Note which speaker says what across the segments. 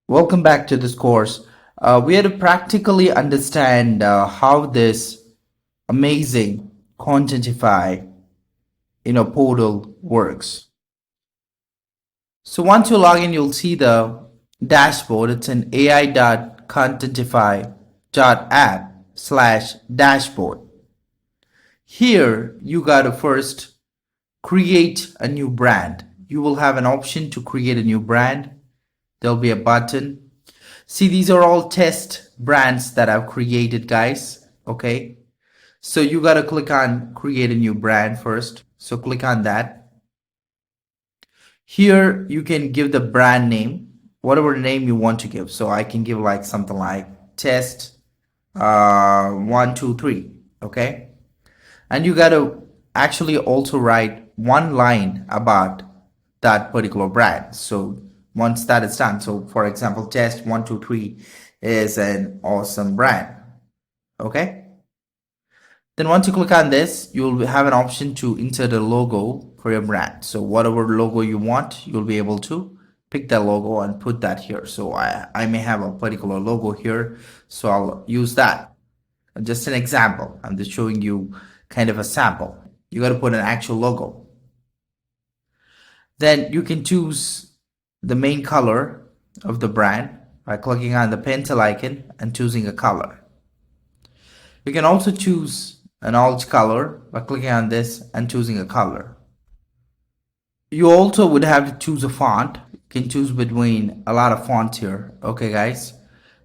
Speaker 1: Welcome back to this course. We are to practically understand how this amazing Contentify portal works. So once you log in, you'll see the dashboard. It's an ai.contentify.app/dashboard. Here you got to first create a new brand. You will have an option to create a new brand. There'll be a button. See, these are all test brands that I've created, guys. Okay. So you got to click on create a new brand first. So click on that. Here you can give the brand name, whatever name you want to give. So I can give like something like test 123. Okay. And you got to actually also write one line about that particular brand. So once that is done, so for example, test 123 is an awesome brand. Okay. Then once you click on this, you'll have an option to insert a logo for your brand. So whatever logo you want, you'll be able to pick that logo and put that here. So I may have a particular logo here, so I'll use that. Just an example. I'm just showing you kind of a sample. You got to put an actual logo. Then you can choose the main color of the brand by clicking on the pencil icon and choosing a color. You can also choose an alt color by clicking on this and choosing a color. You also would have to choose a font. You can choose between a lot of fonts here. Okay, guys.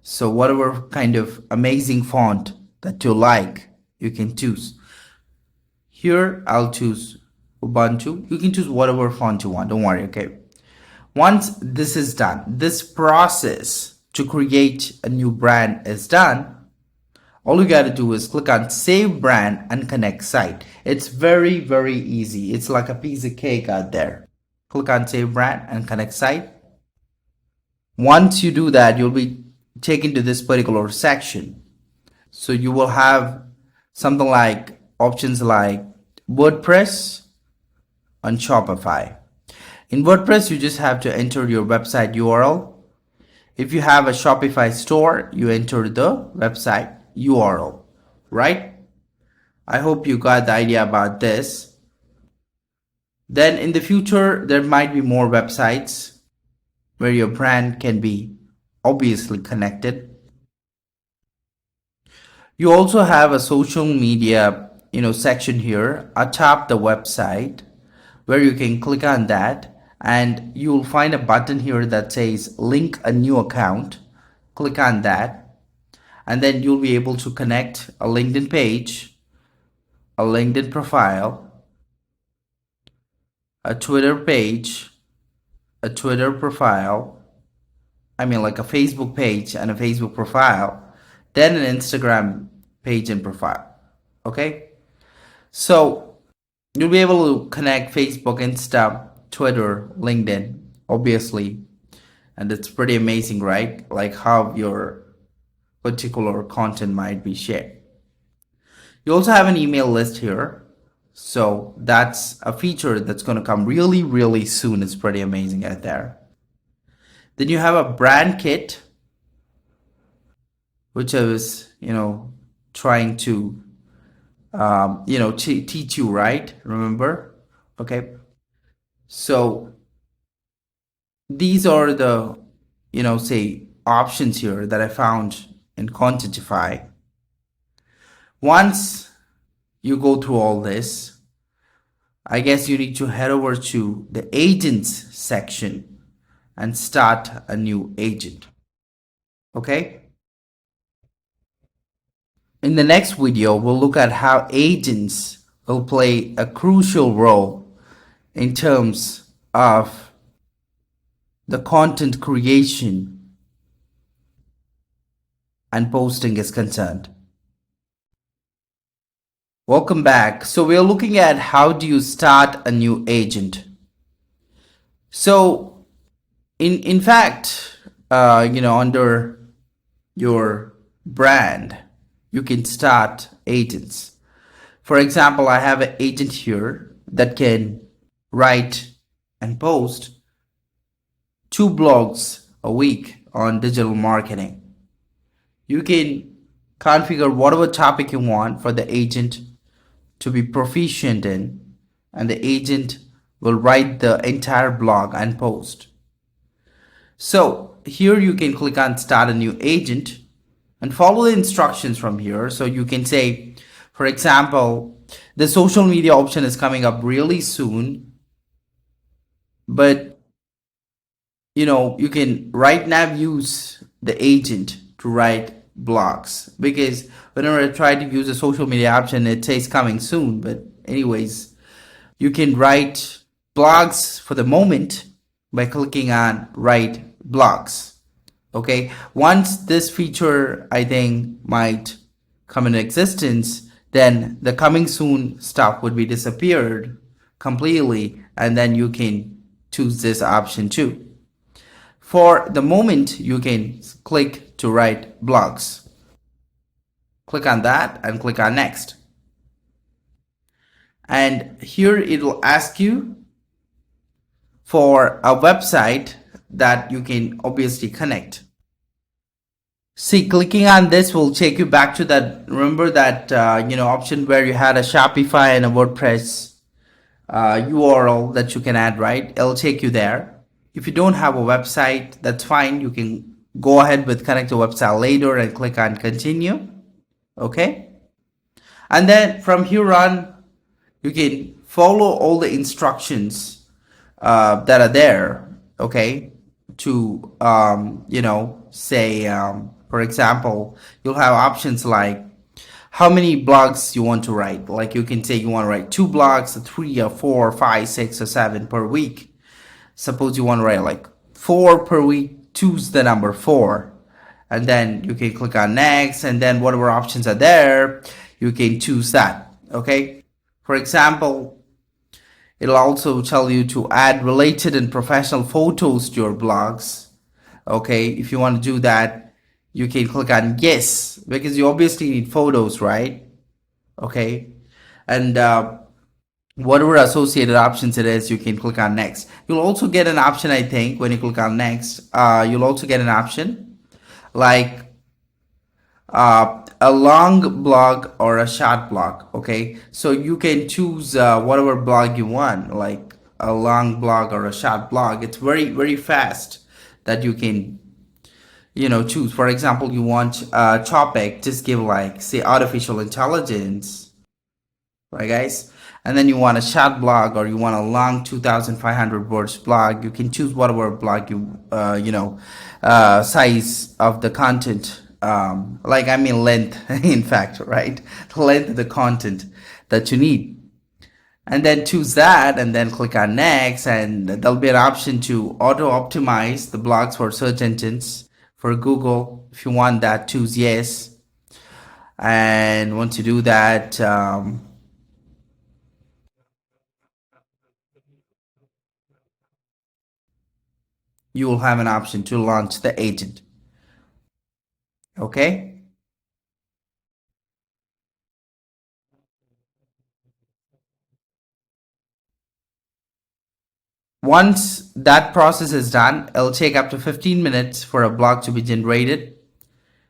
Speaker 1: So whatever kind of amazing font that you like, you can choose. Here, I'll choose Ubuntu. You can choose whatever font you want. Don't worry, okay? Once this is done, this process to create a new brand is done, all you got to do is click on Save Brand and Connect Site. It's very, very easy. It's like a piece of cake out there. Click on Save Brand and Connect Site. Once you do that, you'll be taken to this particular section. So you will have something like options like WordPress and Shopify. In WordPress, you just have to enter your website URL. If you have a Shopify store, you enter the website URL, right? I hope you got the idea about this. Then in the future, there might be more websites where your brand can be obviously connected. You also have a social media, section here atop the website where you can click on that. And you'll find a button here that says link a new account. Click on that and then you'll be able to connect a LinkedIn page, a LinkedIn profile, a Twitter page, a Twitter profile, like a Facebook page and a Facebook profile, then an Instagram page and profile. Okay, so you'll be able to connect Facebook, Insta, Twitter, LinkedIn, obviously, and it's pretty amazing, right? Like how your particular content might be shared. You also have an email list here, so that's a feature that's going to come really, really soon. It's pretty amazing out there. Then you have a brand kit, which I was, trying to, teach you, right? Remember? Okay. So these are the, options here that I found in Contentify. Once you go through all this, I guess you need to head over to the agents section and start a new agent. Okay? In the next video, we'll look at how agents will play a crucial role in terms of the content creation and posting is concerned. Welcome back. So we're looking at how do you start a new agent. So in fact, under your brand, you can start agents. For example, I have an agent here that can write and post 2 blogs a week on digital marketing. You can configure whatever topic you want for the agent to be proficient in, and the agent will write the entire blog and post. So here you can click on start a new agent and follow the instructions from here. So you can say, for example, the social media option is coming up really soon, but you can right now use the agent to write blogs, because whenever I try to use a social media option, it says coming soon. But anyways, you can write blogs for the moment by clicking on write blogs. Okay, once this feature I think might come into existence, then the coming soon stuff would be disappeared completely, and then you can choose this option too. For the moment, you can click to write blogs. Click on that and click on next. And here it will ask you for a website that you can obviously connect. See, clicking on this will take you back to that, remember that option where you had a Shopify and a WordPress URL that you can add, right? It'll take you there. If you don't have a website, that's fine. You can go ahead with connect a website later and click on continue. Okay. And then from here on, you can follow all the instructions that are there. Okay. To, say, for example, you'll have options like how many blogs you want to write. Like you can say you want to write 2 blogs, 3 or 4 or 5, 6 or 7 per week. Suppose you want to write like 4 per week, choose the number 4. And then you can click on next, and then whatever options are there, you can choose that. Okay. For example, it'll also tell you to add related and professional photos to your blogs. Okay. If you want to do that, you can click on yes, because you obviously need photos, right? Okay. And, whatever associated options it is, you can click on next. You'll also get an option, I think, when you click on next, you'll also get an option like a long blog or a short blog. Okay, so you can choose whatever blog you want, like a long blog or a short blog. It's very, very fast that you can choose. For example, you want a topic, just give like, say, artificial intelligence, right guys? And then you want a short blog, or you want a long 2,500 words blog. You can choose whatever blog you size of the content, length in fact, right? The length of the content that you need. And then choose that, and then click on next, and there'll be an option to auto optimize the blogs for search engines for Google. If you want that, choose yes. And once you do that, you will have an option to launch the agent. Okay. Once that process is done, it'll take up to 15 minutes for a blog to be generated,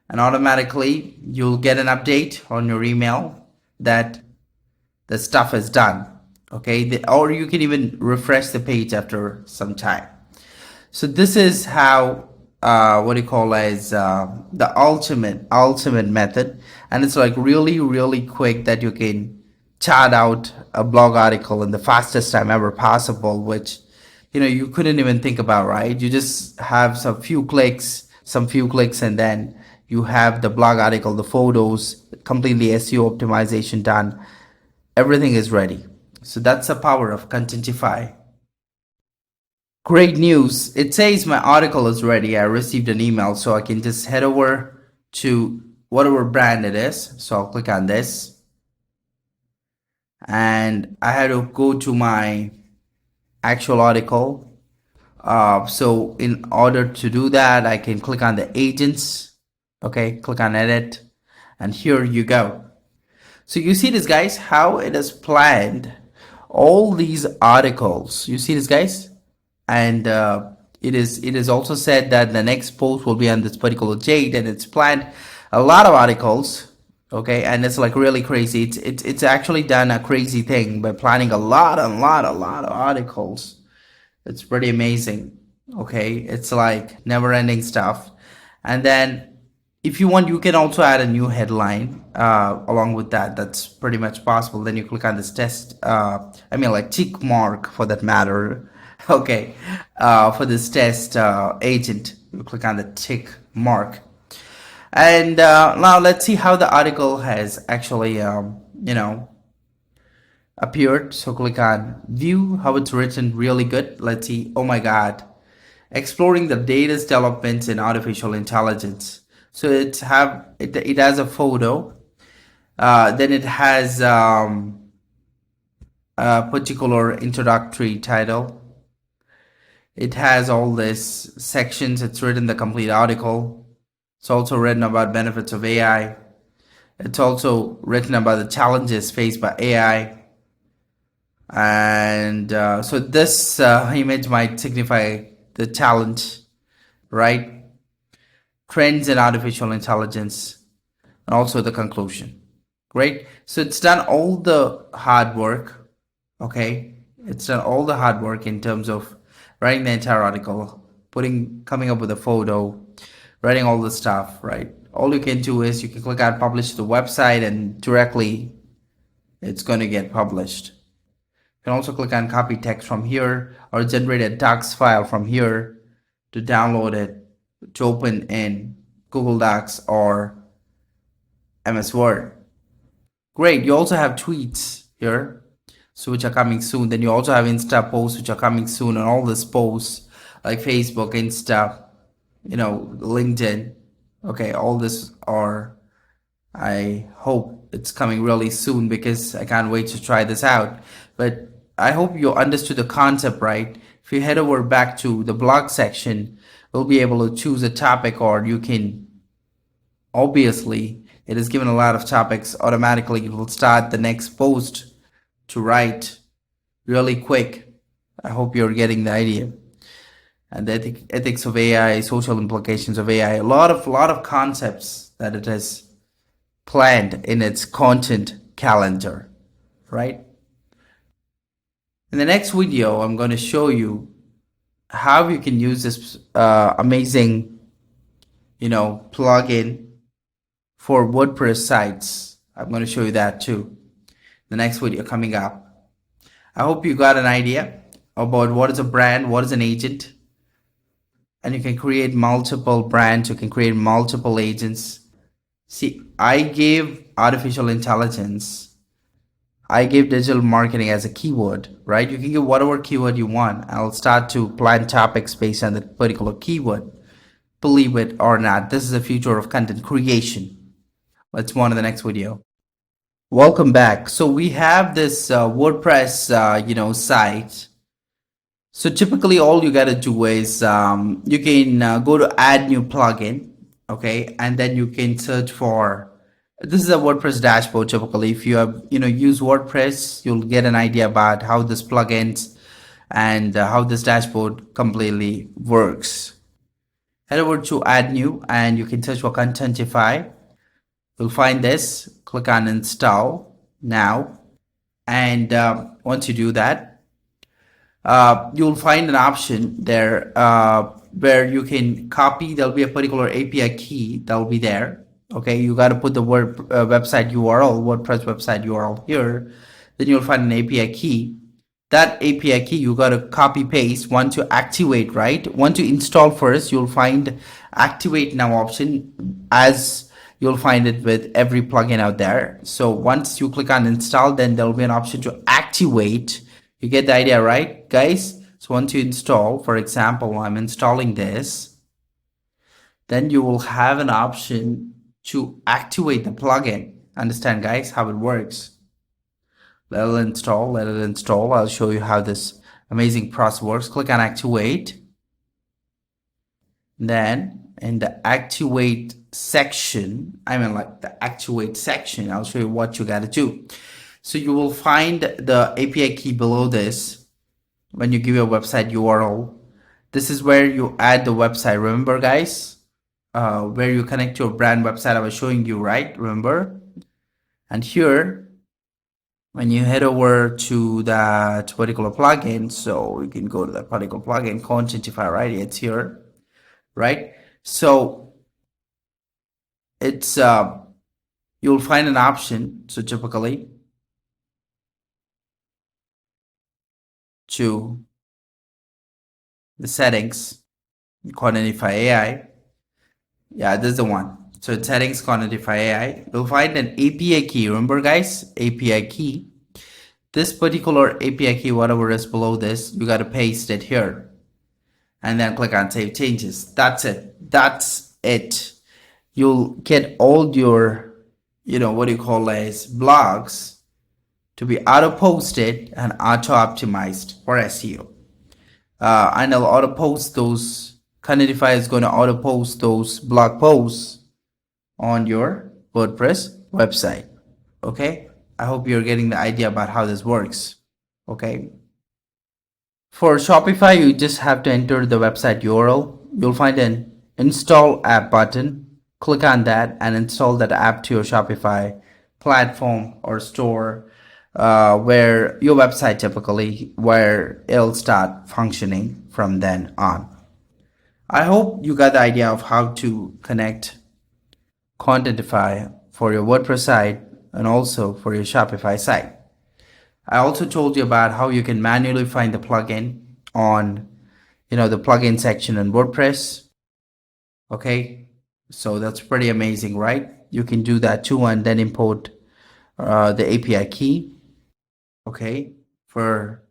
Speaker 1: and automatically you'll get an update on your email that the stuff is done. Okay. Or you can even refresh the page after some time. So this is how what you call as the ultimate method, and it's like really, really quick that you can chart out a blog article in the fastest time ever possible, which you couldn't even think about, right? You just have some few clicks, and then you have the blog article, the photos, completely SEO optimization done. Everything is ready. So that's the power of Contentify. Great news. It says my article is ready. I received an email, so I can just head over to whatever brand it is. So I'll click on this, and I had to go to my actual article. So in order to do that, I can click on the agents. Okay, click on edit, and here you go. So you see this, guys, how it is planned all these articles. You see this, guys? And it is also said that the next post will be on this particular date, and it's planned a lot of articles. Okay, and it's like really crazy. It's actually done a crazy thing by planning a lot of articles. It's pretty amazing. Okay, it's like never ending stuff. And then if you want, you can also add a new headline along with that. That's pretty much possible. Then you click on this test, I mean like tick mark for that matter. Okay, for this test agent, you click on the tick mark. And now let's see how the article has actually appeared. So click on view, how it's written, really good. Let's see. Oh my god, exploring the latest developments in artificial intelligence. So it has a photo, then it has a particular introductory title. It has all this sections. It's written the complete article. It's also written about benefits of AI. It's also written about the challenges faced by AI. And so this image might signify the challenge, right? Trends in artificial intelligence, and also the conclusion. Great. So it's done all the hard work. Okay. It's done all the hard work in terms of writing the entire article, coming up with a photo, writing all the stuff, right? All you can do is you can click on publish to the website, and directly it's going to get published. You can also click on copy text from here, or generate a docs file from here to download it to open in Google Docs or MS Word. Great. You also have tweets here, so which are coming soon. Then you also have Insta posts, which are coming soon, and all these posts like Facebook, Insta, LinkedIn. Okay, all this are, I hope it's coming really soon, because I can't wait to try this out. But I hope you understood the concept, right? If you head over back to the blog section, we'll be able to choose a topic, or you can, obviously, it is given a lot of topics. Automatically, it will start the next post to write really quick. I hope you're getting the idea. And the ethics of AI, social implications of AI, a lot of concepts that it has planned in its content calendar, right? In the next video, I'm going to show you how you can use this amazing, plugin for WordPress sites. I'm going to show you that too. The next video coming up. I hope you got an idea about what is a brand, what is an agent, and you can create multiple brands. You can create multiple agents. See, I gave artificial intelligence, I gave digital marketing as a keyword, right? You can give whatever keyword you want. I'll start to plan topics based on that particular keyword. Believe it or not, this is the future of content creation. Let's move on to the next video. Welcome back. So we have this WordPress, site. So typically all you got to do is you can go to add new plugin. Okay. And then you can search for, this is a WordPress dashboard. Typically, if you have, use WordPress, you'll get an idea about how this plugins and how this dashboard completely works. Head over to add new, and you can search for Contentify. You'll find this, click on install now. And once you do that, you'll find an option there where you can copy. There'll be a particular API key that'll be there. Okay, you got to put the website URL, WordPress website URL here. Then you'll find an API key. That API key you got to copy paste. Want to activate, right? Want to install first, you'll find activate now option, as you'll find it with every plugin out there. So once you click on install, then there'll be an option to activate. You get the idea, right, guys? So once you install, for example, I'm installing this, then you will have an option to activate the plugin. Understand, guys, how it works? Let it install. I'll show you how this amazing process works. Click on activate. Then in the activate section, I'll show you what you got to do. So you will find the API key below this when you give your website URL. This is where you add the website. Remember, guys, where you connect your brand website I was showing you, right? Remember? And here, when you head over to that particular plugin, so you can go to that particular plugin, Contentify, right? It's here, right? So it's you'll find an option. So typically to the settings, Contentify AI. Yeah, this is the one. So it's settings, Contentify AI. You'll find an API key. Remember, guys, API key. This particular API key, whatever is below this, you got to paste it here and then click on save changes. That's it. That's it. You'll get all your, what do you call as blogs to be auto posted and auto optimized for SEO. And I'll auto post those. Contentify is going to auto post those blog posts on your WordPress website. Okay. I hope you're getting the idea about how this works. Okay. For Shopify, you just have to enter the website URL. You'll find an install app button. Click on that and install that app to your Shopify platform or store, where your website typically, where it'll start functioning from then on. I hope you got the idea of how to connect Contentify for your WordPress site and also for your Shopify site. I also told you about how you can manually find the plugin on, the plugin section in WordPress. Okay, so that's pretty amazing, right? You can do that too and then import the API key. Okay, for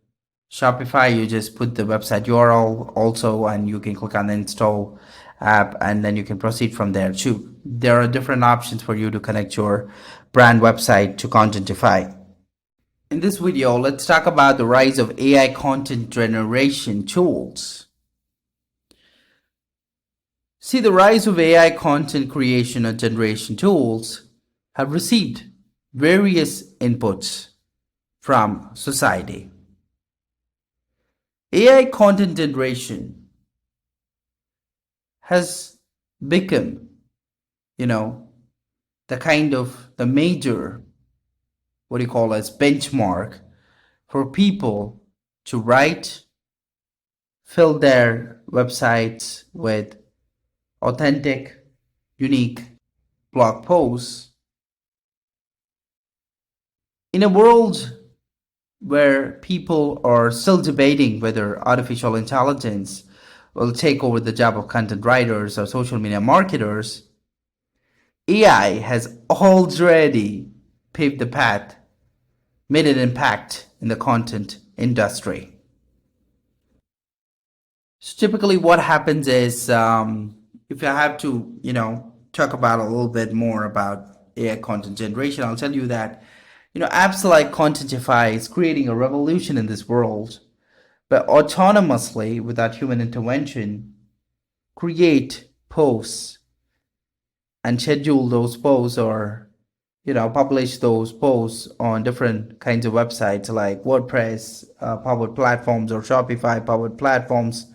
Speaker 1: Shopify, you just put the website URL also, and you can click on the install app, and then you can proceed from there too. There are different options for you to connect your brand website to Contentify. In this video, let's talk about the rise of AI content generation tools. See, the rise of AI content creation and generation tools have received various inputs from society. AI content generation has become, the major, what do you call as benchmark for people to write, fill their websites with authentic, unique blog posts. In a world where people are still debating whether artificial intelligence will take over the job of content writers or social media marketers, AI has already paved the path, made an impact in the content industry. So typically what happens is, if I have to, talk about a little bit more about AI content generation, I'll tell you that, apps like Contentify is creating a revolution in this world, but autonomously, without human intervention, create posts and schedule those posts, or publish those posts on different kinds of websites like WordPress powered platforms or Shopify powered platforms.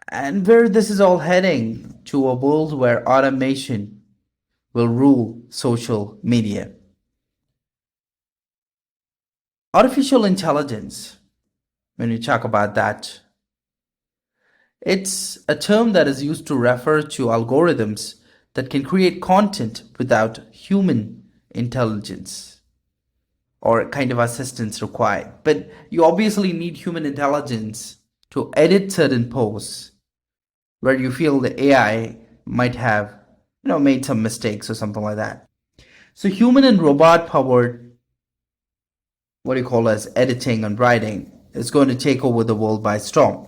Speaker 1: And where this is all heading to a world where automation will rule social media. Artificial intelligence, when we talk about that, it's a term that is used to refer to algorithms that can create content without human intelligence or kind of assistance required. But you obviously need human intelligence to edit certain posts where you feel the AI might have, made some mistakes or something like that. So human and robot powered, what do you call as editing and writing, is going to take over the world by storm.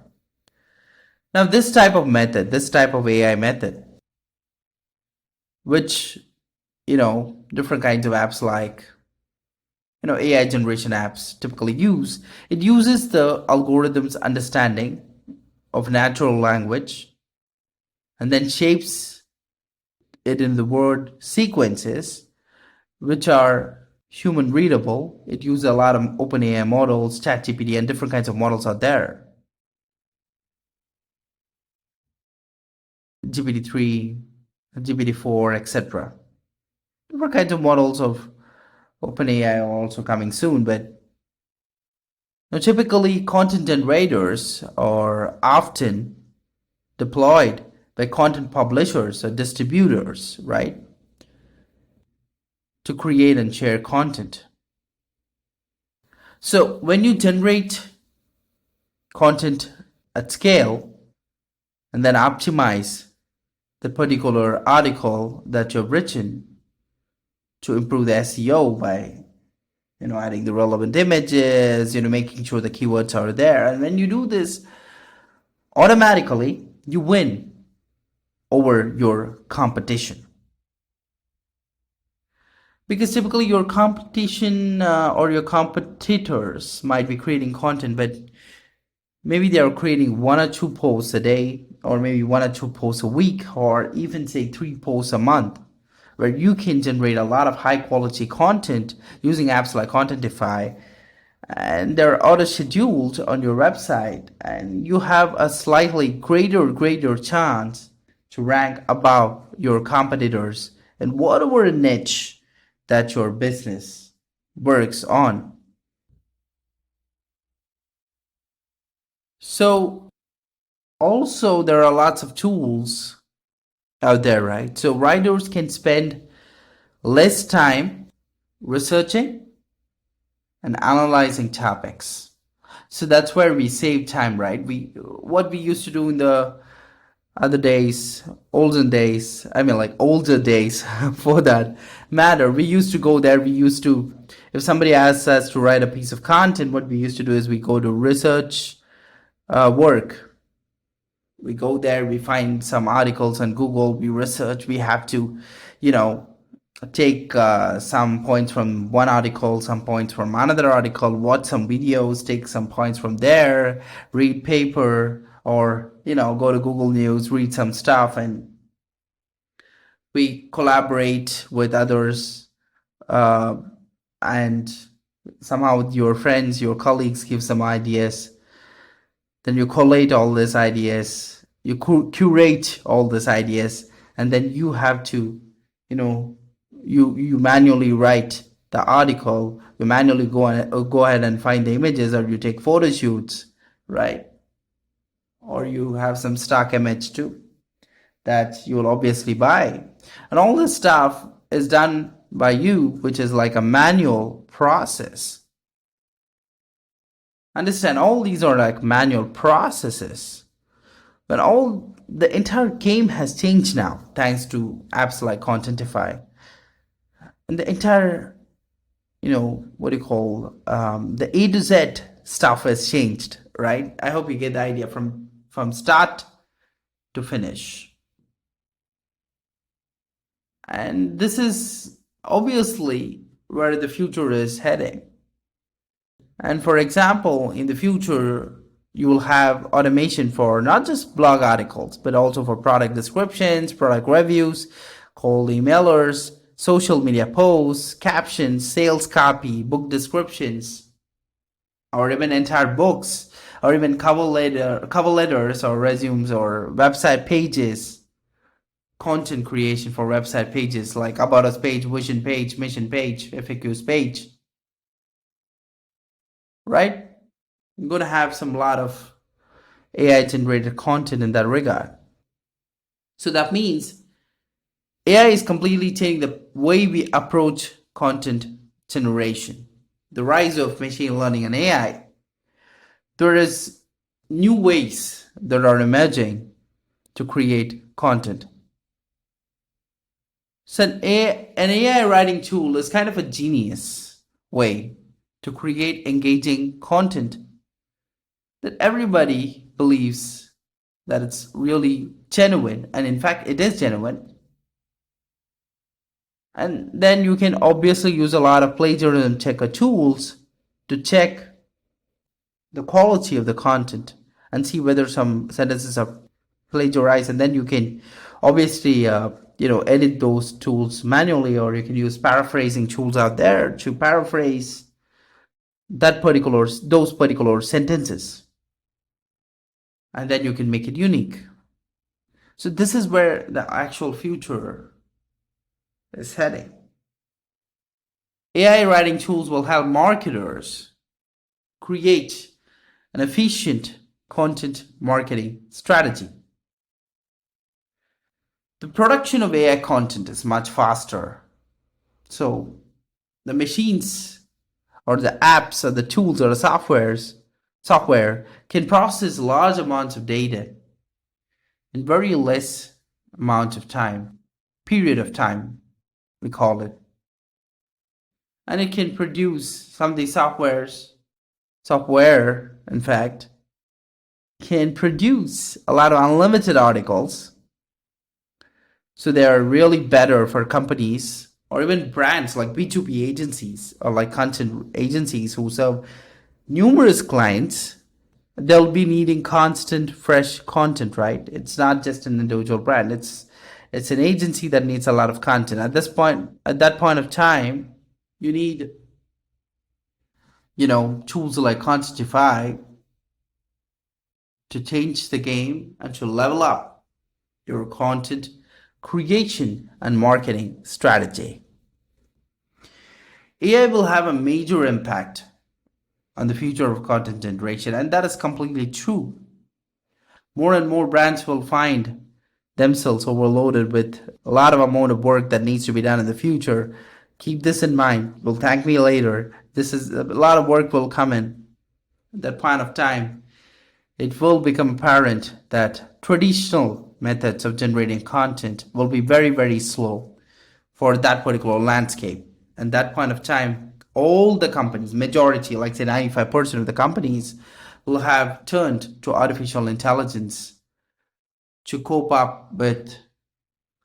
Speaker 1: Now, this type of AI method, which, different kinds of apps like, AI generation apps typically use, it uses the algorithm's understanding of natural language and then shapes it in the word sequences, which are human readable. It uses a lot of OpenAI models, ChatGPT, and different kinds of models out there. GPT-3, GPT-4, etc. Different kinds of models of OpenAI are also coming soon, but now typically content generators are often deployed by content publishers or distributors, right, to create and share content. So when you generate content at scale and then optimize the particular article that you've written to improve the SEO by adding the relevant images, making sure the keywords are there, and when you do this, automatically you win over your competition. Because typically your competition or your competitors might be creating content, but maybe they are creating 1 or 2 posts a day, or maybe 1 or 2 posts a week, or even say 3 posts a month, where you can generate a lot of high quality content using apps like Contentify, and they're auto scheduled on your website, and you have a slightly greater chance to rank above your competitors in whatever niche that your business works on. So also there are lots of tools out there, right? So writers can spend less time researching and analyzing topics. So that's where we save time, right? What we used to do in the other days, olden days, I mean like older days for that matter, we used to go there. If somebody asks us to write a piece of content, what we used to do is we go to research work. We go there, we find some articles on Google, we research, we have to, take some points from one article, some points from another article, watch some videos, take some points from there, read paper, or go to Google News, read some stuff, and we collaborate with others, and somehow your friends, your colleagues give some ideas. Then you collate all these ideas, you curate all these ideas, and then you have to, you manually write the article, you manually go ahead and find the images, or you take photo shoots, right? Or you have some stock image too that you will obviously buy. And all this stuff is done by you, which is like a manual process. Understand, all these are like manual processes. But the entire game has changed now, thanks to apps like Contentify. And the entire, the A to Z stuff has changed, right? I hope you get the idea from start to finish. And this is obviously where the future is heading. And for example, in the future, you will have automation for not just blog articles, but also for product descriptions, product reviews, cold emailers, social media posts, captions, sales copy, book descriptions, or even entire books, or even cover letters or resumes or website pages, content creation for website pages like about us page, vision page, mission page, FAQs page. Right? You're going to have some lot of AI generated content in that regard. So that means AI is completely changing the way we approach content generation. The rise of machine learning and AI. There is new ways that are emerging to create content. So an AI writing tool is kind of a genius way to create engaging content that everybody believes that it's really genuine, and in fact it is genuine. And then you can obviously use a lot of plagiarism checker tools to check the quality of the content and see whether some sentences are plagiarized, and then you can obviously edit those tools manually, or you can use paraphrasing tools out there to paraphrase those particular sentences, and then you can make it unique. So this is where the actual future is heading. AI writing tools will help marketers create an efficient content marketing strategy. The production of AI content is much faster. So the machines or the apps or the tools or the software can process large amounts of data in very less amount of time, period of time, we call it. And it can produce some of these software, in fact, can produce a lot of unlimited articles. So they are really better for companies or even brands like B2B agencies or like content agencies who serve numerous clients. They'll be needing constant, fresh content, right? It's not just an individual brand. It's an agency that needs a lot of content. At that point of time, you need, tools like CONTENTIFY to change the game and to level up your content creation and marketing strategy. AI will have a major impact on the future of content generation, and that is completely true. More and more brands will find themselves overloaded with a lot of amount of work that needs to be done in the future. Keep this in mind. You'll thank me later. This is a lot of work will come in. At that point of time, it will become apparent that traditional methods of generating content will be very, very slow for that particular landscape. And that point of time, all the companies, majority, like say 95% of the companies, will have turned to artificial intelligence to cope up with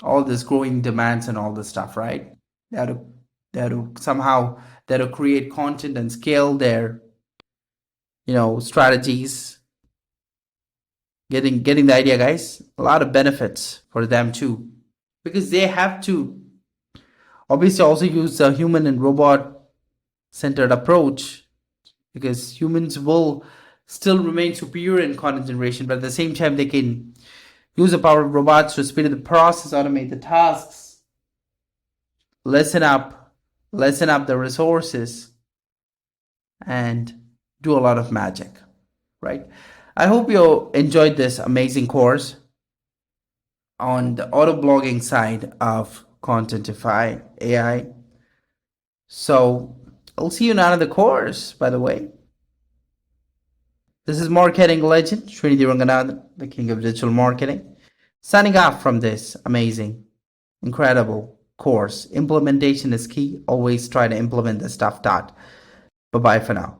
Speaker 1: all this growing demands and all this stuff, right? They have to somehow they have to create content and scale their, strategies. Getting the idea, guys? A lot of benefits for them too, because they have to obviously also use a human and robot centered approach, because humans will still remain superior in content generation, but at the same time they can use the power of robots to speed up the process, automate the tasks, lessen up the resources, and do a lot of magic, right? I hope you enjoyed this amazing course on the auto blogging side of Contentify AI. So I'll see you in another course, by the way. This is marketing legend Srinidhi Ranganathan, the king of digital marketing, signing off from this amazing, incredible course. Implementation is key. Always try to implement the stuff taught. Bye bye for now.